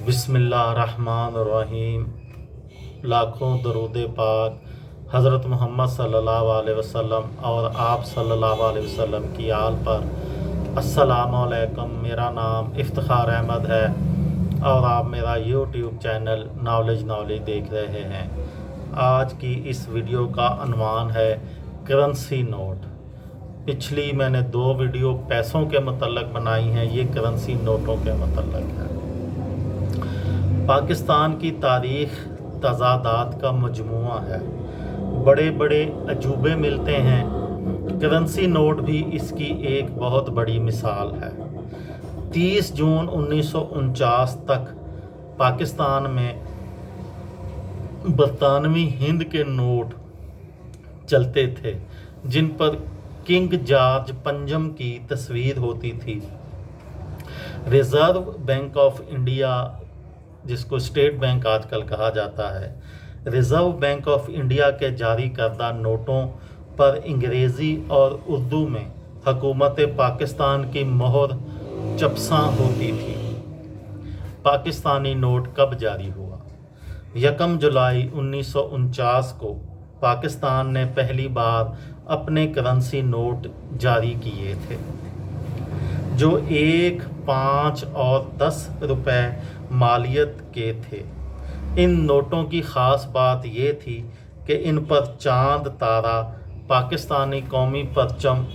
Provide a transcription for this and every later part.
बिस्मिल्लाहिर्रहमानिर्रहीम। लाखों दरूद पाक हज़रत मोहम्मद सल्लल्लाहु अलैहि वसल्लम और आप सल्लल्लाहु अलैहि वसल्लम की आल पर। अस्सलामु अलैकुम। मेरा नाम इफ्तिखार अहमद है और आप मेरा यूट्यूब चैनल नॉलेज देख रहे हैं। आज की इस वीडियो का अनवान है करेंसी नोट। पिछली मैंने 2 वीडियो पैसों के मतलब बनाई हैं, ये करेंसी नोटों के मतलब है। पाकिस्तान की तारीख़ तज़ादात का मजमुआ है, बड़े बड़े अजूबे मिलते हैं। करेंसी नोट भी इसकी एक बहुत बड़ी मिसाल है। 30 जून 1949 तक पाकिस्तान में बरतानवी हिंद के नोट चलते थे, जिन पर किंग जॉर्ज पंजम की तस्वीर होती थी। रिज़र्व बैंक ऑफ इंडिया, जिसको स्टेट बैंक आजकल कहा जाता है, रिज़र्व बैंक ऑफ इंडिया के जारी करदा नोटों पर अंग्रेज़ी और उर्दू में हुकूमत पाकिस्तान की मोहर चपसां होती थी। पाकिस्तानी नोट कब जारी हुआ? 1 जुलाई 1949 को पाकिस्तान ने पहली बार अपने करेंसी नोट जारी किए थे, जो 1, 5 और 10 रुपए मालियत के थे। इन नोटों की ख़ास बात ये थी कि इन पर चांद तारा, पाकिस्तानी कौमी परचम,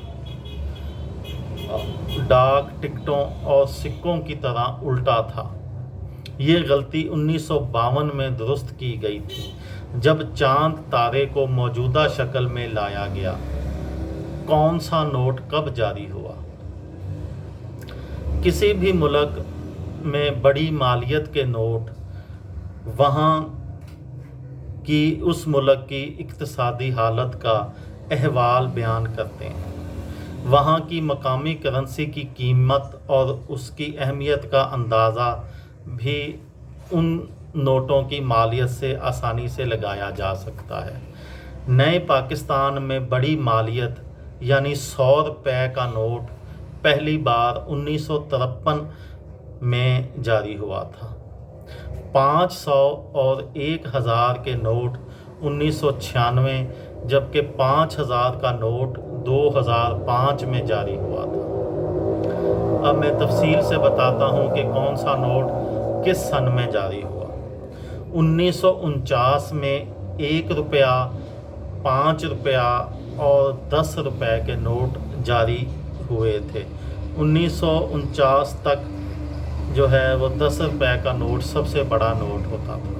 डाक टिकटों और सिक्कों की तरह उल्टा था। ये गलती 1952 में दुरुस्त की गई थी, जब चांद तारे को मौजूदा शक्ल में लाया गया। कौन सा नोट कब जारी हुआ? किसी भी मुल्क में बड़ी मालियत के नोट वहाँ की उस मुल्क की इक्तिसादी हालत का अहवाल बयान करते हैं। वहाँ की मकामी करेंसी की कीमत और उसकी अहमियत का अंदाज़ा भी उन नोटों की मालियत से आसानी से लगाया जा सकता है। नए पाकिस्तान में बड़ी मालियत यानी 100 रुपये का नोट पहली बार 1953 में जारी हुआ था। 500 और 1000 के नोट 1996, जबकि 5000 का नोट 2005 में जारी हुआ था। अब मैं तफसील से बताता हूँ कि कौन सा नोट किस सन में जारी हुआ। 1949 में 1 रुपया, 5 रुपया और 10 रुपये के नोट जारी हुए थे। 1949 तक जो है वो 10 रुपये का नोट सबसे बड़ा नोट होता था।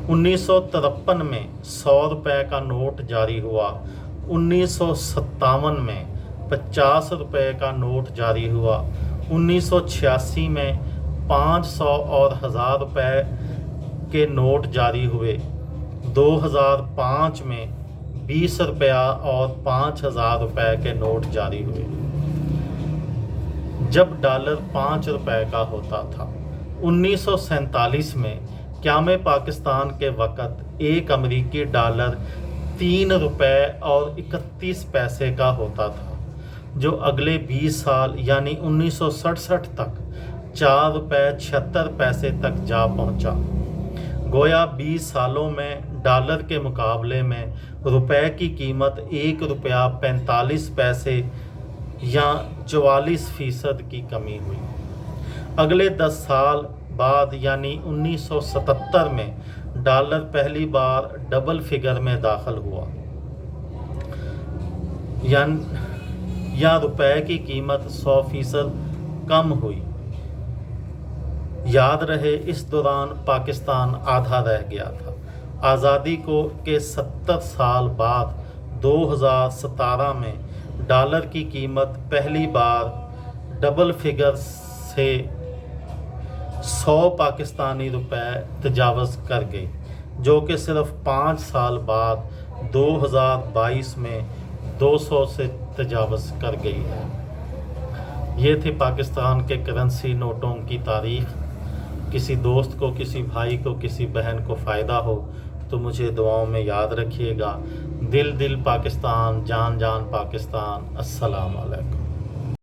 1953 में 100 रुपये का नोट जारी हुआ। 1957 में 50 रुपये का नोट जारी हुआ। 1986 में 500 और 1000 रुपये के नोट जारी हुए। 2005 में 20 रुपया और 5000 रुपये के नोट जारी हुए, जब डॉलर 5 रुपए का होता था। 1947 में क़याम पाकिस्तान के वक़्त एक अमरीकी डॉलर 3 रुपए और 31 पैसे का होता था, जो अगले 20 साल यानी 1967 तक 4 रुपए 76 पैसे तक जा पहुंचा। गोया 20 सालों में डॉलर के मुकाबले में रुपए की कीमत 1 रुपया 45 पैसे या 44% की कमी हुई। अगले 10 साल बाद यानी 1977 में डॉलर पहली बार डबल फिगर में दाखिल हुआ, या रुपए की कीमत 100% कम हुई। याद रहे, इस दौरान पाकिस्तान आधा रह गया था। आज़ादी के 70 साल बाद 2017 में डॉलर की कीमत पहली बार डबल फिगर से 100 पाकिस्तानी रुपए तजावज़ कर गई, जो कि सिर्फ 5 साल बाद 2022 में 200 से तजावज़ कर गई है। ये थी पाकिस्तान के करेंसी नोटों की तारीख़। किसी दोस्त को, किसी भाई को, किसी बहन को फ़ायदा हो तो मुझे दुआओं में याद रखिएगा। दिल दिल पाकिस्तान, जान जान पाकिस्तान। अस्सलाम वालेकुम।